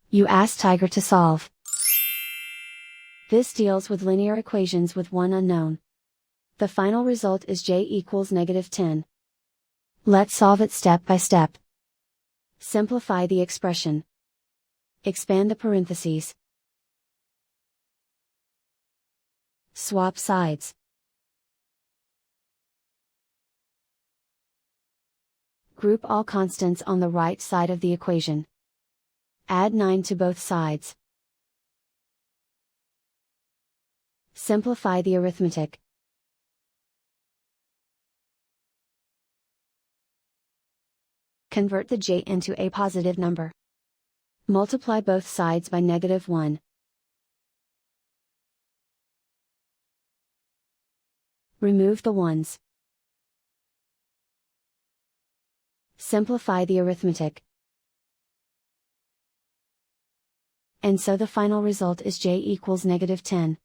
You ask Tiger to solve. This deals with linear equations with one unknown. The final result is j equals -10. Let's solve it step by step. Simplify the expression. Expand the parentheses. Swap sides. Group all constants on the right side of the equation. Add 9 to both sides. Simplify the arithmetic. Convert the j into a positive number. Multiply both sides by -1. Remove the ones. Simplify the arithmetic. And so the final result is j equals -10.